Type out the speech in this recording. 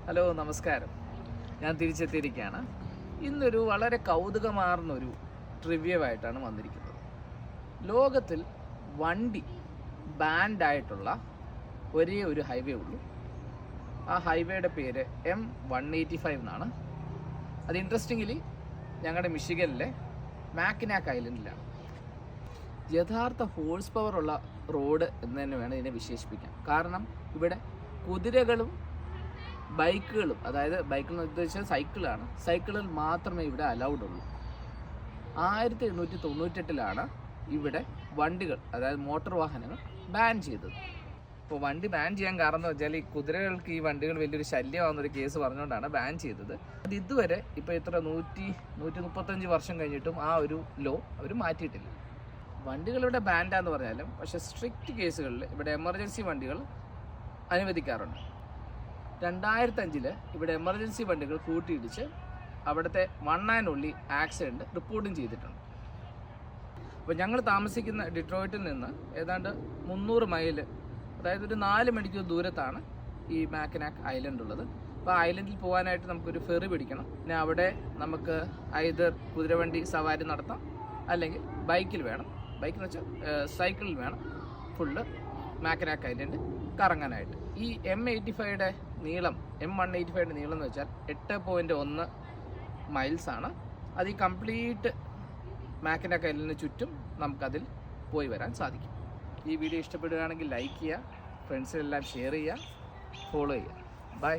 Hello, നമസ്കാരം. ഞാൻ തിരിച്ചെത്തിയിരിക്കുകയാണ്. ഇന്നൊരു വളരെ കൗതുകമാർന്നൊരു ട്രിവ്യമായിട്ടാണ് വന്നിരിക്കുന്നത്. ലോകത്തിൽ വണ്ടി ബാൻഡായിട്ടുള്ള ഒരേ ഒരു ഹൈവേ ഉള്ളൂ. ആ ഹൈവേയുടെ പേര് M185 എന്നാണ്. അത് ഇൻട്രസ്റ്റിംഗ്ലി ഞങ്ങളുടെ മിഷിഗനിലെ മാക്കിനാക്ക് ഐലൻഡിലാണ്. യഥാർത്ഥ ഹോഴ്സ് പവറുള്ള റോഡ് എന്ന് തന്നെ വേണം ഇതിനെ വിശേഷിപ്പിക്കാൻ. കാരണം ഇവിടെ കുതിരകളും ബൈക്കുകളും, അതായത് ബൈക്കിൽ എന്ന് ഉദ്ദേശിച്ചത് സൈക്കിളിൽ മാത്രമേ ഇവിടെ അലൗഡ് ഉള്ളൂ. 1898 ഇവിടെ വണ്ടികൾ, അതായത് മോട്ടോർ വാഹനങ്ങൾ ബാൻ ചെയ്തത്. ഇപ്പോൾ വണ്ടി ബാൻ ചെയ്യാൻ കാരണം എന്ന് വെച്ചാൽ ഈ കുതിരകൾക്ക് ഈ വണ്ടികൾ വലിയൊരു ശല്യമാകുന്നൊരു കേസ് പറഞ്ഞുകൊണ്ടാണ് ബാൻ ചെയ്തത്. അത് ഇതുവരെ ഇപ്പോൾ ഇത്ര 135 വർഷം കഴിഞ്ഞിട്ടും ആ ഒരു ലോ അവർ മാറ്റിയിട്ടില്ല. വണ്ടികളിവിടെ ബാൻഡാന്ന് പറഞ്ഞാലും പക്ഷേ സ്ട്രിക്റ്റ് കേസുകളിൽ ഇവിടെ എമർജൻസി വണ്ടികൾ അനുവദിക്കാറുണ്ട്. 2005 ഇവിടെ എമർജൻസി വണ്ടികൾ കൂട്ടിയിടിച്ച് അവിടുത്തെ 1 and only ആക്സിഡൻറ്റ് റിപ്പോർട്ടും ചെയ്തിട്ടുണ്ട്. അപ്പോൾ ഞങ്ങൾ താമസിക്കുന്ന ഡിട്രോയിറ്റിൽ നിന്ന് ഏതാണ്ട് 300 മൈൽ, അതായത് ഒരു 4 മണിക്കൂർ ദൂരത്താണ് ഈ മാക്കിനാക്ക് ഐലൻഡ് ഉള്ളത്. അപ്പോൾ ആ ഐലൻഡിൽ പോകാനായിട്ട് നമുക്കൊരു ഫെറി പിടിക്കണം. പിന്നെ അവിടെ നമുക്ക് ഐദർ കുതിരവണ്ടി സവാരി നടത്താം, അല്ലെങ്കിൽ ബൈക്കിൽ സൈക്കിളിൽ വേണം ഫുള്ള് മാക്കിനാക്ക് ഐലൻഡ് കറങ്ങാനായിട്ട്. ഈ M185യുടെ നീളം എന്ന് വെച്ചാൽ 8.1 മൈൽസാണ്. അത് ഈ കംപ്ലീറ്റ് മാക്കിനാക്ക് ഐലൻഡിന് ചുറ്റും നമുക്കതിൽ പോയി വരാൻ സാധിക്കും. ഈ വീഡിയോ ഇഷ്ടപ്പെടുകയാണെങ്കിൽ ലൈക്ക് ചെയ്യുക, ഫ്രണ്ട്സിനെല്ലാം ഷെയർ ചെയ്യുക, ഫോളോ ചെയ്യുക. ബൈ.